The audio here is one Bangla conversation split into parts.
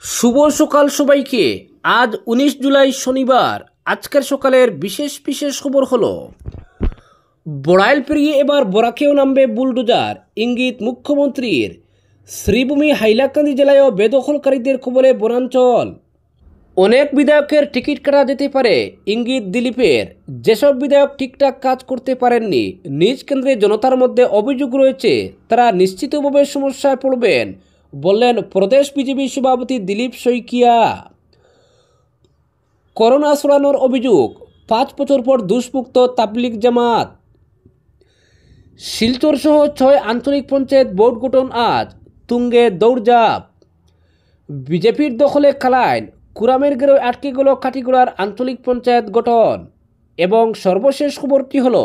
শুভ সকাল সবাইকে। আজ 19 জুলাই শনিবার। আজকের সকালের বিশেষ বিশেষ খবর হলো, বড়াইল পেরিয়ে এবার বরাকেও নামবে বুলডোজার, ইঙ্গিত মুখ্যমন্ত্রীর। শ্রীভূমি হাইলাকান্দি জেলায়ও বেদখলকারীদের কবলে বনাঞ্চল। অনেক বিধায়কের টিকিট কাটা যেতে পারে, ইঙ্গিত দিলীপের। যেসব বিধায়ক ঠিকঠাক কাজ করতে পারেননি, নিজ কেন্দ্রে জনতার মধ্যে অভিযোগ রয়েছে, তারা নিশ্চিতভাবে সমস্যায় পড়বেন বললেন প্রদেশ বিজেপি সভাপতি দিলীপ শইকিয়া। করোনা ছড়ানোর অভিযোগ, 5 বছর পর দুষ্মুক্ত তাবলিগ জামাত। শিলচর সহ 6 আঞ্চলিক পঞ্চায়েত বোর্ড গঠন আজ, তুঙ্গে দৌড়ঝাঁপ। বিজেপির দখলে খালাইন, কুরামের গেরো আটকে গেল কাটিগড়ার আঞ্চলিক পঞ্চায়েত গঠন। এবং সর্বশেষ খবরটি হলো,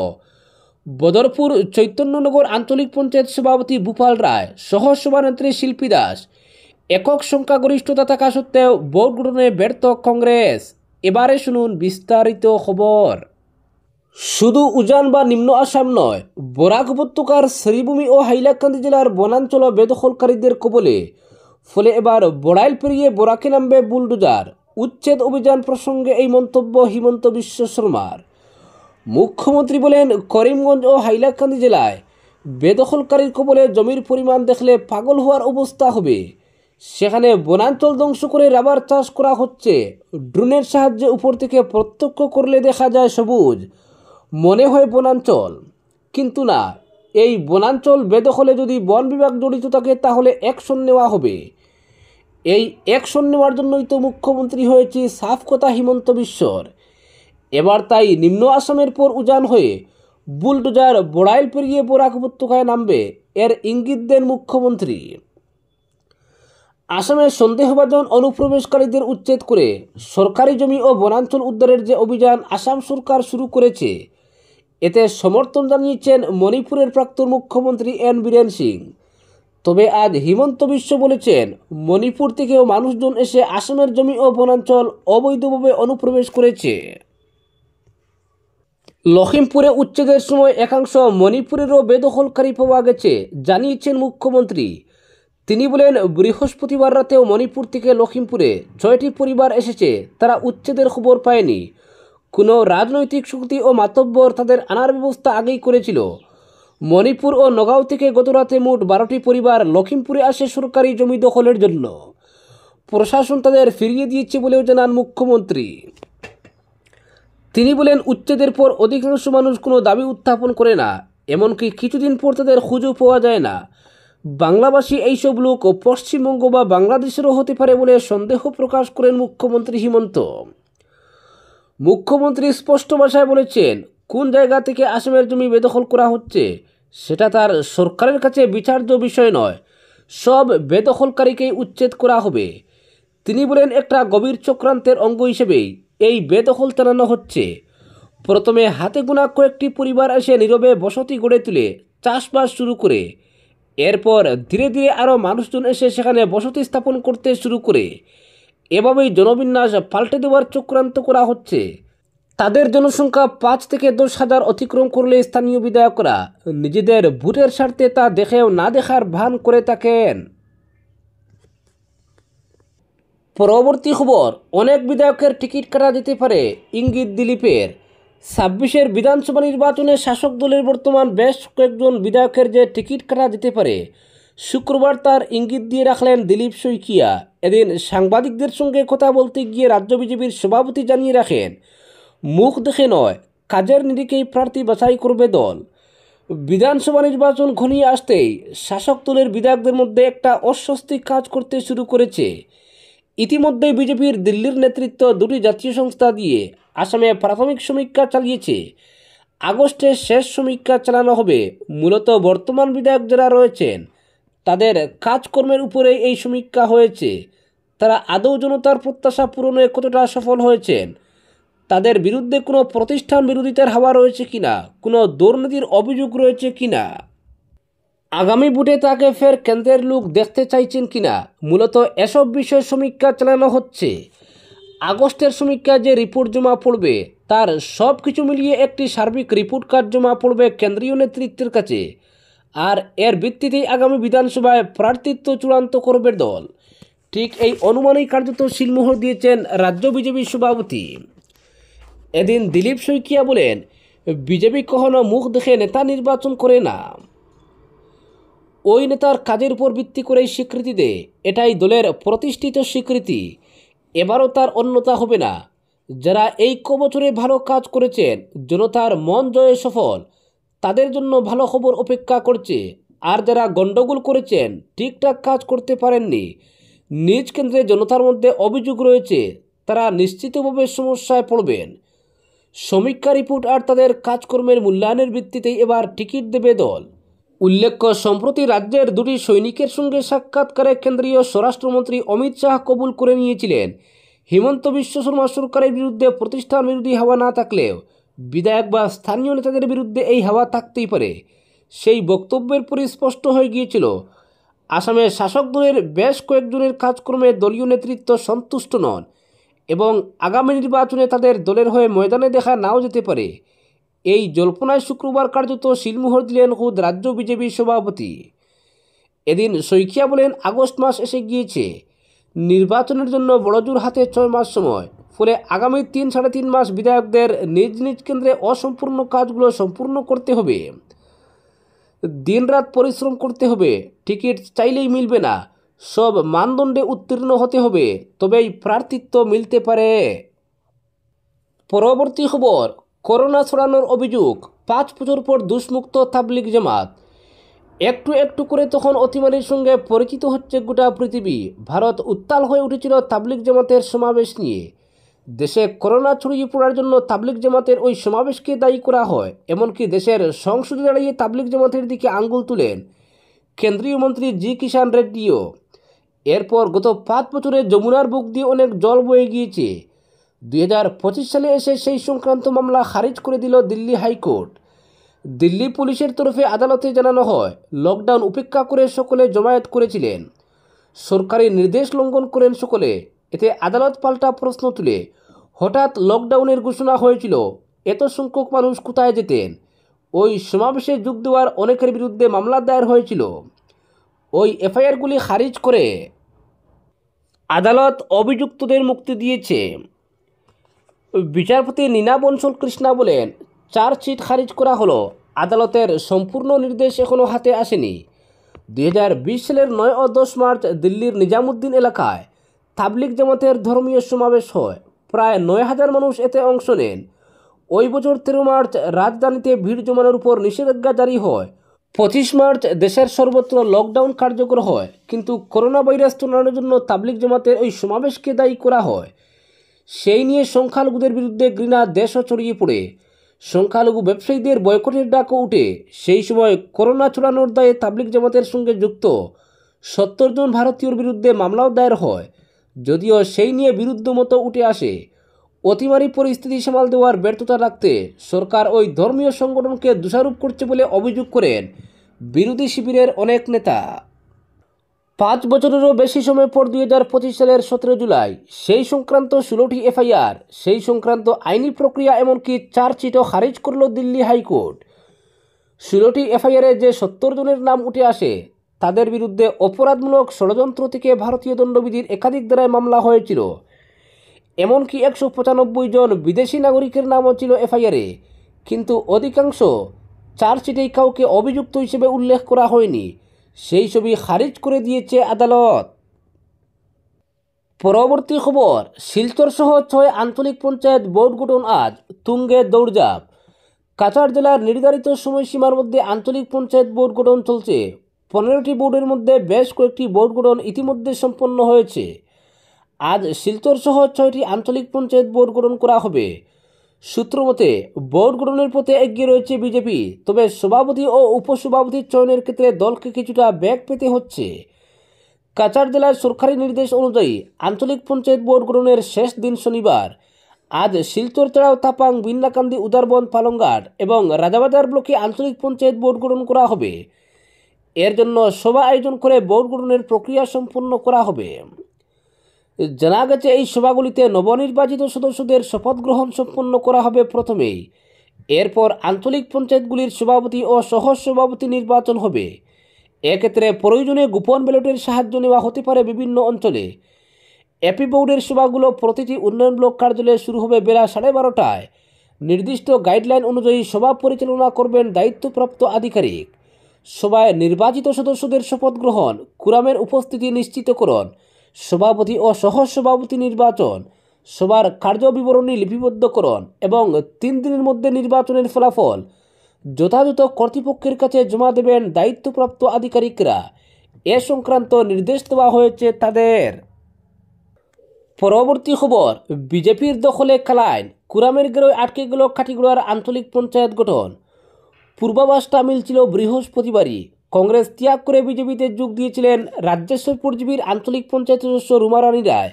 বদরপুর চৈতন্যনগর আঞ্চলিক পঞ্চায়েত সভাপতি ভূপাল রায় সহ সভানেত্রী শিল্পী দাস একক সংখ্যাগরিষ্ঠতা থাকা সত্ত্বেও বোর্ড গঠনে ব্যর্থ কংগ্রেস। এবারে শুনুন বিস্তারিত খবর। শুধু উজান বা নিম্ন আসাম নয়, বরাক উপত্যকার শ্রীভূমি ও হাইলাকান্দি জেলার বনাঞ্চল বেদখলকারীদের কবলে। ফলে এবার বড়াইল পেরিয়ে বরাকে নামবে বুলডোজার। উচ্ছেদ অভিযান প্রসঙ্গে এই মন্তব্য হিমন্ত বিশ্ব শর্মার। মুখ্যমন্ত্রী বলেন, করিমগঞ্জ ও হাইলাকান্দি জেলায় বেদখলকারীর কবলে জমির পরিমাণ দেখলে পাগল হওয়ার অবস্থা হবে। সেখানে বনাঞ্চল ধ্বংস করে রাবার চাষ করা হচ্ছে। ড্রোনের সাহায্যে উপর থেকে প্রত্যক্ষ করলে দেখা যায় সবুজ, মনে হয় বনাঞ্চল। কিন্তু না, এই বনাঞ্চল বেদখলে যদি বন বিভাগ জড়িত থাকে তাহলে অ্যাকশন নেওয়া হবে। এই অ্যাকশন নেওয়ার জন্যই তো মুখ্যমন্ত্রী হয়েছে, সাফ কথা হিমন্ত বিশ্বর। এবার তাই নিম্ন আসামের পর উজান হয়ে বুলডোজার বড়াইল পেরিয়ে বরাক উপত্যকায় নামবে, এর ইঙ্গিত দেন মুখ্যমন্ত্রী। আসামের সন্দেহভাজন অনুপ্রবেশকারীদের উচ্ছেদ করে সরকারি জমি ও বনাঞ্চল উদ্ধারের যে অভিযান আসাম সরকার শুরু করেছে, এতে সমর্থন জানিয়েছেন মণিপুরের প্রাক্তন মুখ্যমন্ত্রী এন বীরেন সিং। তবে আজ হিমন্ত বিশ্ব বলেছেন, মণিপুর থেকেও মানুষজন এসে আসামের জমি ও বনাঞ্চল অবৈধভাবে অনুপ্রবেশ করেছে। লখিমপুরে উচ্ছেদের সময় একাংশ মণিপুরেরও বেদখলকারী পাওয়া গেছে জানিয়েছেন মুখ্যমন্ত্রী। তিনি বলেন, বৃহস্পতিবার রাতেও মণিপুর থেকে লখিমপুরে 6টি পরিবার এসেছে, তারা উচ্ছেদের খবর পায়নি। কোনো রাজনৈতিক শক্তি ও মাতব্বর তাদের আনার ব্যবস্থা আগেই করেছিল। মণিপুর ও নগাঁও থেকে গতরাতে মোট 12টি পরিবার লখিমপুরে আসে সরকারি জমি দখলের জন্য। প্রশাসন তাদের ফিরিয়ে দিয়েছে বলেও জানান মুখ্যমন্ত্রী। তিনি বলেন, উচ্ছেদের পর অধিকাংশ মানুষ কোনো দাবি উত্থাপন করে না, এমনকি কিছুদিন পর তাদের খুঁজও পাওয়া যায় না। বাংলাভাষী এইসব লোক পশ্চিমবঙ্গ বা বাংলাদেশেরও হতে পারে বলে সন্দেহ প্রকাশ করেন মুখ্যমন্ত্রী হিমন্ত। মুখ্যমন্ত্রী স্পষ্ট ভাষায় বলেছেন, কোন জায়গা থেকে আসামের জমি বেদখল করা হচ্ছে সেটা তার সরকারের কাছে বিচার্য বিষয় নয়। সব বেদখলকারীকেই উচ্ছেদ করা হবে। তিনি বলেন, একটা গভীর চক্রান্তের অঙ্গ হিসেবেই এই বেদখল চালানো হচ্ছে। প্রথমে হাতে গোনা কয়েকটি পরিবার এসে নীরবে বসতি গড়ে তুলে চাষবাস শুরু করে, এরপর ধীরে ধীরে আরও মানুষজন এসে সেখানে বসতি স্থাপন করতে শুরু করে। এভাবেই জনবিন্যাস পাল্টে দেওয়ার চক্রান্ত করা হচ্ছে। তাদের জনসংখ্যা 5 থেকে 10 হাজার অতিক্রম করলে স্থানীয় বিধায়করা নিজেদের ভোটের স্বার্থে তা দেখেও না দেখার ভান করে থাকেন। পরবর্তী খবর, অনেক বিধায়কের টিকিট কাটা যেতে পারে, ইঙ্গিত দিলীপের। 26-এর বিধানসভা নির্বাচনে শাসক দলের বর্তমান বেশ কয়েকজন বিধায়কের যে টিকিট কাটা যেতে পারে, শুক্রবার তার ইঙ্গিত দিয়ে রাখলেন দিলীপ শইকিয়া। এদিন সাংবাদিকদের সঙ্গে কথা বলতে গিয়ে রাজ্য বিজেপির সভাপতি জানিয়ে রাখেন, মুখ দেখে নয়, কাজের নিরিখেই প্রার্থী বাছাই করবে দল। বিধানসভা নির্বাচন ঘনিয়ে আসতেই শাসক দলের বিধায়কদের মধ্যে একটা অস্বস্তি কাজ করতে শুরু করেছে। ইতিমধ্যে বিজেপির দিল্লির নেতৃত্ব 2টি জাতীয় সংস্থা দিয়ে আসামে প্রাথমিক সমীক্ষা চালিয়েছে। আগস্টে শেষ সমীক্ষা চালানো হবে। মূলত বর্তমান বিধায়ক যারা রয়েছেন তাদের কাজকর্মের উপরে এই সমীক্ষা হয়েছে। তারা আদৌ জনতার প্রত্যাশা পূরণে কতটা সফল হয়েছেন, তাদের বিরুদ্ধে কোনো প্রতিষ্ঠান বিরোধিতার হাওয়া রয়েছে কিনা, কোনো দুর্নীতির অভিযোগ রয়েছে কিনা, আগামী ভোটে তাকে ফের কেন্দ্রের লোক দেখতে চাইছেন কিনা, মূলত এসব বিষয়ে সমীক্ষা চালানো হচ্ছে। আগস্টের সমীক্ষায় যে রিপোর্ট জমা পড়বে তার সব কিছু মিলিয়ে একটি সার্বিক রিপোর্ট কার্ড জমা পড়বে কেন্দ্রীয় নেতৃত্বের কাছে। আর এর ভিত্তিতেই আগামী বিধানসভায় প্রার্থিত্ব চূড়ান্ত করবে দল। ঠিক এই অনুমানেই কার্যত সিলমোহর দিয়েছেন রাজ্য বিজেপির সভাপতি। এদিন দিলীপ শইকিয়া বলেন, বিজেপি কখনো মুখ দেখে নেতা নির্বাচন করে না, ওই নেতার কাজের উপর ভিত্তি করেই স্বীকৃতি দেয়, এটাই দলের প্রতিষ্ঠিত স্বীকৃতি। এবারও তার অন্যতা হবে না। যারা এই কবছরে ভালো কাজ করেছেন, জনতার মন জয়ে সফল, তাদের জন্য ভালো খবর অপেক্ষা করছে। আর যারা গণ্ডগোল করেছেন, ঠিকঠাক কাজ করতে পারেননি, নিজ কেন্দ্রে জনতার মধ্যে অভিযোগ রয়েছে, তারা নিশ্চিতভাবে সমস্যায় পড়বেন। সমীক্ষা রিপোর্ট আর তাদের কাজকর্মের মূল্যায়নের ভিত্তিতেই এবার টিকিট দেবে দল। উল্লেখ্য, সম্প্রতি রাজ্যের দুটি সৈনিকের সঙ্গে সাক্ষাৎকারে কেন্দ্রীয় স্বরাষ্ট্রমন্ত্রী অমিত শাহ কবুল করে নিয়েছিলেন, হিমন্ত বিশ্ব শর্মা সরকারের বিরুদ্ধে প্রতিষ্ঠান বিরোধী হাওয়া না থাকলেও বিধায়ক বা স্থানীয় নেতাদের বিরুদ্ধে এই হাওয়া থাকতেই পারে। সেই বক্তব্যের পরই স্পষ্ট হয়ে গিয়েছিল, আসামের শাসক দলের বেশ কয়েকজনের কাজকর্মে দলীয় নেতৃত্ব সন্তুষ্ট নন এবং আগামী নির্বাচনে তাদের দলের হয়ে ময়দানে দেখা নাও যেতে পারে। এই জল্পনায় শুক্রবার কার্যত সিলমোহর দিলেন খুদ রাজ্য বিজেপির সভাপতি। এদিন শইকিয়া বলেন, আগস্ট মাস এসে গিয়েছে, নির্বাচনের জন্য বড়জোর হাতে 6 মাস সময়, ফলে আগামী 3-3.5 মাস বিধায়কদের নিজ নিজ কেন্দ্রে অসম্পূর্ণ কাজগুলো সম্পূর্ণ করতে হবে। দিনরাত পরিশ্রম করতে হবে, টিকিট চাইলেই মিলবে না, সব মানদণ্ডে উত্তীর্ণ হতে হবে, তবেই প্রার্থিত্ব মিলতে পারে। পরবর্তী খবর, করোনা ছড়ানোর অভিযোগ, 5 বছর পর দুষ্মুক্ত তাবলিগ জামাত। একটু একটু করে তখন অতিমারির সঙ্গে পরিচিত হচ্ছে গোটা পৃথিবী। ভারত উত্তাল হয়ে উঠেছিল তাবলিগ জামাতের সমাবেশ নিয়ে। দেশে করোনা ছড়িয়ে পড়ার জন্য তাবলিগ জামাতের ওই সমাবেশকে দায়ী করা হয়। এমনকি দেশের সংসদে দাঁড়িয়ে তাবলিগ জামাতের দিকে আঙ্গুল তুলেন কেন্দ্রীয় মন্ত্রী জি কিষাণ রেড্ডিও। এরপর গত 5 বছরে যমুনার বুক দিয়ে অনেক জল বয়ে গিয়েছে। 2025 সালে এসে সেই সংক্রান্ত মামলা খারিজ করে দিল দিল্লি হাইকোর্ট। দিল্লি পুলিশের তরফে আদালতে জানানো হয়, লকডাউন উপেক্ষা করে সকলে জমায়েত করেছিলেন, সরকারি নির্দেশ লঙ্ঘন করেন সকলে। এতে আদালত পাল্টা প্রশ্ন তুলে, হঠাৎ লকডাউনের ঘোষণা হয়েছিল, এত সংখ্যক মানুষ কোথায় যেতেন? ওই সমাবেশে যোগ দেওয়ার অনেকের বিরুদ্ধে মামলা দায়ের হয়েছিল। ওই এফআইআরগুলি খারিজ করে আদালত অভিযুক্তদের মুক্তি দিয়েছে। বিচারপতি নীনা বনসল কৃষ্ণা বলেন, চার্জশিট খারিজ করা হলো, আদালতের সম্পূর্ণ নির্দেশ এখনও হাতে আসেনি। 2020 সালের 9 ও 10 মার্চ দিল্লির নিজামুদ্দিন এলাকায় তাবলিগ জামাতের ধর্মীয় সমাবেশ হয়। প্রায় 9,000 মানুষ এতে অংশ নেন। ওই বছর 13 মার্চ রাজধানীতে ভিড় জমানোর উপর নিষেধাজ্ঞা জারি হয়। 25 মার্চ দেশের সর্বত্র লকডাউন কার্যকর হয়, কিন্তু করোনা ভাইরাস ছড়ানোর জন্য তাবলিগ জামাতের ওই সমাবেশকে দায়ী করা হয়। সেই নিয়ে সংখ্যালঘুদের বিরুদ্ধে ঘৃণা দেশও ছড়িয়ে পড়ে। সংখ্যালঘু ব্যবসায়ীদের বয়কটের ডাকও উঠে। সেই সময় করোনা ছড়ানোর দায়ে তাবলিগ জামাতের সঙ্গে যুক্ত 70 জন ভারতীয়র বিরুদ্ধে মামলাও দায়ের হয়। যদিও সেই নিয়ে বিরুদ্ধ মতো উঠে আসে। অতিমারি পরিস্থিতি সামাল দেওয়ার ব্যর্থতা রাখতে সরকার ওই ধর্মীয় সংগঠনকে দোষারোপ করছে বলে অভিযোগ করেন বিরোধী শিবিরের অনেক নেতা। 5 বছরেরও বেশি সময় পর 2025 সালের 17 জুলাই সেই সংক্রান্ত 16টি এফআইআর, সেই সংক্রান্ত আইনি প্রক্রিয়া, এমনকি চার্জশিটও খারিজ করল দিল্লি হাইকোর্ট। 16টি এফআইআরে যে 70 জনের নাম উঠে আসে, তাদের বিরুদ্ধে অপরাধমূলক ষড়যন্ত্র থেকে ভারতীয় দণ্ডবিধির একাধিক ধারায় মামলা হয়েছিল। এমনকি 195 জন বিদেশি নাগরিকের নামও ছিল এফআইআরে, কিন্তু অধিকাংশ চার্জশিটেই কাউকে অভিযুক্ত হিসেবে উল্লেখ করা হয়নি। সেই ছবি খারিজ করে দিয়েছে আদালত। পরবর্তী খবর, শিলচর সহ 6 আঞ্চলিক পঞ্চায়েত বোর্ড গঠন আজ, তুঙ্গে দৌড়ঝাঁপ। কাছাড় জেলার নির্ধারিত সময়সীমার মধ্যে আঞ্চলিক পঞ্চায়েত বোর্ড গঠন চলছে। 15টি বোর্ডের মধ্যে বেশ কয়েকটি বোর্ড গঠন ইতিমধ্যে সম্পন্ন হয়েছে। আজ শিলচর সহ 6টি আঞ্চলিক পঞ্চায়েত বোর্ড গঠন করা হবে। সূত্র মতে বোর্ড গঠনের পথে এগিয়ে রয়েছে বিজেপি, তবে সভাপতি ও উপসভাপতির চয়নের ক্ষেত্রে দলকে কিছুটা বেগ পেতে হচ্ছে। কাছাড় জেলার সরকারি নির্দেশ অনুযায়ী আঞ্চলিক পঞ্চায়েত বোর্ড গঠনের শেষ দিন শনিবার। আজ শিলচর ছাড়াও তাপাং, বিন্নাকান্দি, উদারবন, পালংঘাট এবং রাজাবাজার ব্লকে আঞ্চলিক পঞ্চায়েত বোর্ড গঠন করা হবে। এর জন্য সভা আয়োজন করে বোর্ড গঠনের প্রক্রিয়া সম্পন্ন করা হবে। জানা গেছে, এই সভাগুলিতে নবনির্বাচিত সদস্যদের শপথ গ্রহণ সম্পন্ন করা হবে প্রথমেই। এরপর আঞ্চলিক পঞ্চায়েতগুলির সভাপতি ও সহ সভাপতি নির্বাচন হবে। এক্ষেত্রে প্রয়োজনে গোপন ব্যালটের সাহায্য নেওয়া হতে পারে বিভিন্ন অঞ্চলে। এপি বোর্ডের সভাগুলো প্রতিটি উন্নয়ন ব্লক কার্যালয়ে শুরু হবে বেলা 12:30টায়। নির্দিষ্ট গাইডলাইন অনুযায়ী সভা পরিচালনা করবেন দায়িত্বপ্রাপ্ত আধিকারিক। সভায় নির্বাচিত সদস্যদের শপথ গ্রহণ, কুরামের উপস্থিতি নিশ্চিতকরণ, সভাপতি ও সহসভাপতি নির্বাচন, সভার কার্যবিবরণী লিপিবদ্ধকরণ এবং 3 দিনের মধ্যে নির্বাচনের ফলাফল যথাযথ কর্তৃপক্ষের কাছে জমা দেবেন দায়িত্বপ্রাপ্ত আধিকারিকরা। এ সংক্রান্ত নির্দেশ দেওয়া হয়েছে তাদের। পরবর্তী খবর, বিজেপির দখলে কালাইন, কুরামের গেরোয় আটকে গেল কাটিগড়ার আঞ্চলিক পঞ্চায়েত গঠন। পূর্বাভাসটা মিলছিল বৃহস্পতিবারই। কংগ্রেস ত্যাগ করে বিজেপিতে যোগ দিয়েছিলেন রাজ্যেশ্বর পরজীবীর আঞ্চলিক পঞ্চায়েত সদস্য রুমা রানী রায়।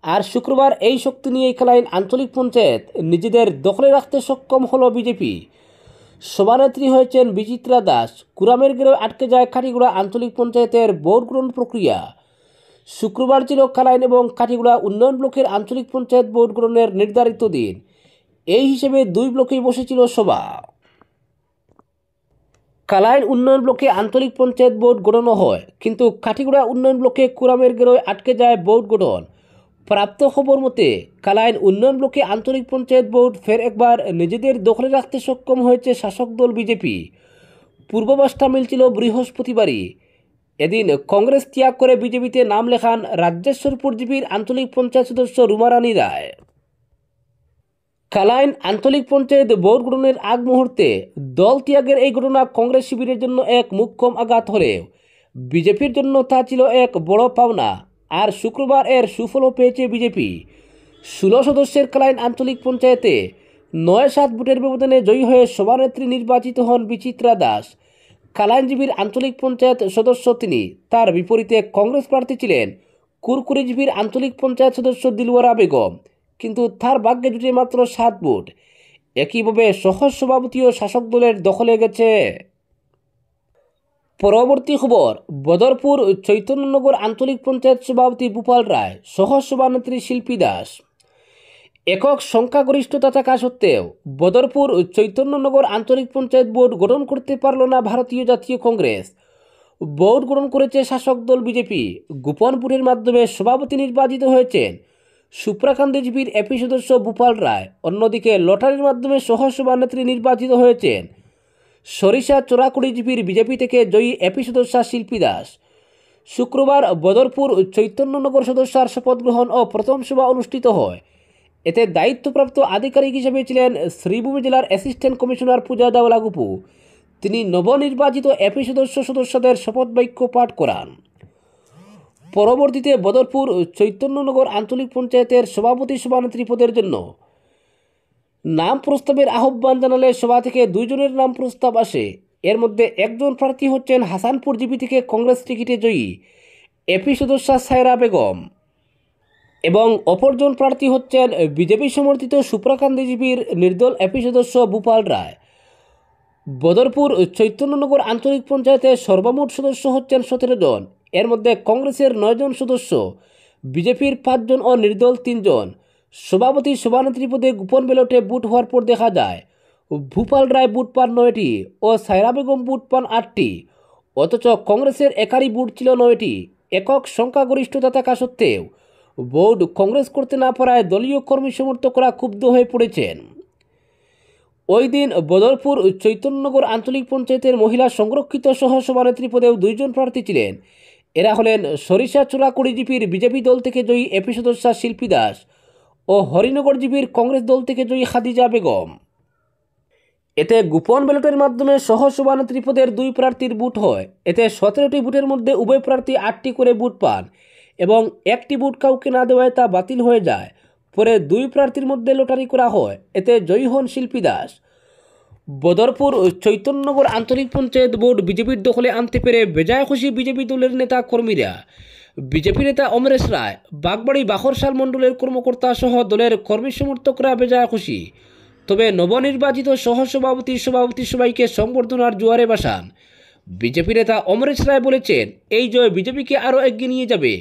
আর শুক্রবার এই শক্তি নিয়ে কালাইন আঞ্চলিক পঞ্চায়েত নিজেদের দখলে রাখতে সক্ষম হলো বিজেপি। সভানেত্রী হয়েছেন বিচিত্রা দাস। কুরামের গেরোয় আটকে যায় কাটিগড়া আঞ্চলিক পঞ্চায়েতের ভোট গ্রহণ প্রক্রিয়া। শুক্রবার ছিল কালাইন এবং কাটিগড়া উন্নয়ন ব্লকের আঞ্চলিক পঞ্চায়েত ভোট গ্রহণের নির্ধারিত দিন। এই হিসেবে 2 ব্লকেই বসেছিল সভা। কালাইন উন্নয়ন ব্লকে আঞ্চলিক পঞ্চায়েত ভোট গঠন হয়, কিন্তু কাটিগড়া উন্নয়ন ব্লকে কুরামের গেরোয় আটকে যায় ভোট গঠন। প্রাপ্ত খবর মতে কালাইন উন্নয়ন ব্লকে আঞ্চলিক পঞ্চায়েত ভোট ফের একবার নিজেদের দখলে রাখতে সক্ষম হয়েছে শাসক দল বিজেপি। পূর্বাভাসটা মিলছিল বৃহস্পতিবারই। এদিন কংগ্রেস ত্যাগ করে বিজেপিতে নাম লেখান রাজ্যেশ্বর পরজীবীর আঞ্চলিক পঞ্চায়েত সদস্য রুমা রানী রায়। কালাইন আঞ্চলিক পঞ্চায়েত ভোট গ্রহণের আগ মুহূর্তে দল ত্যাগের এই ঘটনা কংগ্রেস শিবিরের জন্য এক মুখ্যম আঘাত হলেও বিজেপির জন্য তা ছিল এক বড় পাওনা। আর শুক্রবার এর সুফলও পেয়েছে বিজেপি। 16 সদস্যের কালাইন আঞ্চলিক পঞ্চায়েতে 9-7 ভোটের ব্যবধানে জয়ী হয়ে সভানেত্রী নির্বাচিত হন বিচিত্রা দাস। কালাইনজীবীর আঞ্চলিক পঞ্চায়েত সদস্য তিনি। তার বিপরীতে কংগ্রেস প্রার্থী ছিলেন কুরকুরিজীবীর আঞ্চলিক পঞ্চায়েত সদস্য দিলওয়ারা বেগম, কিন্তু তার ভাগ্যে জুটে মাত্র 7 ভোট। একইভাবে সহ সভাপতিও শাসক দলের দখলে গেছে। পরবর্তী খবর, বদরপুর চৈতন্যনগর আঞ্চলিক পঞ্চায়েত সভাপতি ভূপাল রায়, সহ সভানেত্রী শিল্পী দাস। একক সংখ্যাগরিষ্ঠতা থাকা সত্ত্বেও বদরপুর চৈতন্যনগর আঞ্চলিক পঞ্চায়েত বোর্ড গঠন করতে পারল না ভারতীয় জাতীয় কংগ্রেস। বোর্ড গঠন করেছে শাসক দল বিজেপি। গোপন ভোটের মাধ্যমে সভাপতি নির্বাচিত হয়েছেন সুপ্রাকান্দিজীবীর এপি সদস্য ভূপাল রায়। অন্যদিকে লটারির মাধ্যমে সহ সভানেত্রী নির্বাচিত হয়েছেন সরিষা চোরাকুড়িজীবীর বিজেপি থেকে জয়ী এপি সদস্যা শিল্পী দাস। শুক্রবার বদরপুর চৈতন্যনগর সদস্যার শপথ গ্রহণ ও প্রথম সভা অনুষ্ঠিত হয়। এতে দায়িত্বপ্রাপ্ত আধিকারিক হিসেবে ছিলেন শ্রীভূমি জেলার অ্যাসিস্ট্যান্ট কমিশনার পূজা দাওলা গুপু। তিনি নবনির্বাচিত এপি সদস্যদের শপথ বাক্য পাঠ করান। পরবর্তীতে বদরপুর চৈতন্যনগর আঞ্চলিক পঞ্চায়েতের সভাপতি সভানেত্রী পদের জন্য নাম প্রস্তাবের আহ্বান জানালে সভা থেকে 2 জনের নাম প্রস্তাব আসে। এর মধ্যে একজন প্রার্থী হচ্ছেন হাসানপুর জিপি থেকে কংগ্রেস টিকিটে জয়ী এপি সদস্যা সায়রা বেগম এবং অপরজন প্রার্থী হচ্ছেন বিজেপি সমর্থিত সুপ্রাকান্দিজীবীর নির্দল এপি সদস্য ভূপাল রায়। বদরপুর চৈতন্যনগর আঞ্চলিক পঞ্চায়েতে সর্বমোট সদস্য হচ্ছেন 17 জন। এর মধ্যে কংগ্রেসের 9 জন সদস্য, বিজেপির 5 জন ও নির্দল 3 জন। সভাপতি সভানেত্রী পদে গোপন ব্যালটে বুট হওয়ার পর দেখা যায় ভূপাল রায় বুট পান 9টি ও সায়রা বেগম বুট পান 8টি। অথচ কংগ্রেসের একারই বুট ছিল 9টি। একক সংখ্যাগরিষ্ঠতা থাকা সত্ত্বেও বোর্ড কংগ্রেস করতে না পারায় দলীয় কর্মী সমর্থকরা ক্ষুব্ধ হয়ে পড়েছেন। ওই দিন বদরপুর চৈতন্যনগর আঞ্চলিক পঞ্চায়েতের মহিলা সংরক্ষিত সহ সভানেত্রী পদেও 2 জন প্রার্থী ছিলেন। এরা হলেন সরিষা চোরাকুড়ি জিপির বিজেপি দল থেকে জয়ী এপি সদস্যা শিল্পী দাস ও হরিনগর জিপির কংগ্রেস দল থেকে জয়ী খাদিজা বেগম। এতে গোপন ব্যালটের মাধ্যমে সহ সভানেত্রী পদের 2 প্রার্থীর বুট হয়। এতে 17টি বুটের মধ্যে উভয় প্রার্থী 8টি করে বুট পান এবং 1টি বুট কাউকে না দেওয়ায় তা বাতিল হয়ে যায়। পরে 2 প্রার্থীর মধ্যে লটারি করা হয়। এতে জয়ী হন শিল্পী দাস। বদরপুর চৈতন্যনগর আঞ্চলিক পঞ্চায়েত বোর্ড বিজেপির দখলে আনতে পেরে বেজায় খুশি বিজেপি দলের নেতা কর্মীরা। বিজেপি নেতা অমরেশ রায়, বাগবাড়ি বাখরশাল মণ্ডলের কর্মকর্তা সহ দলের কর্মী সমর্থকরা বেজায় খুশি। তবে নবনির্বাচিত সহসভাপতি সবাইকে সংবর্ধনার জোয়ারে ভাসান। বিজেপি নেতা অমরেশ রায় বলেছেন, এই জয় বিজেপিকে আরও এগিয়ে নিয়ে যাবে।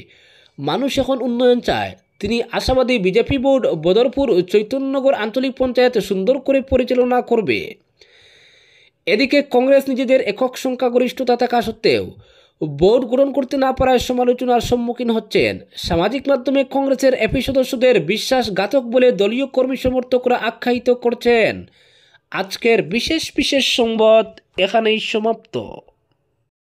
মানুষ এখন উন্নয়ন চায়। তিনি আশাবাদী বিজেপি বোর্ড বদরপুর চৈতন্যনগর আঞ্চলিক পঞ্চায়েত সুন্দর করে পরিচালনা করবে। এদিকে কংগ্রেস নিজেদের একক সংখ্যাগরিষ্ঠতা থাকা সত্ত্বেও বোর্ড গঠন করতে না পারায় সমালোচনার সম্মুখীন হচ্ছেন। সামাজিক মাধ্যমে কংগ্রেসের এপি সদস্যদের বিশ্বাসঘাতক বলে দলীয় কর্মী সমর্থকরা আখ্যায়িত করছেন। আজকের বিশেষ সংবাদ এখানেই সমাপ্ত।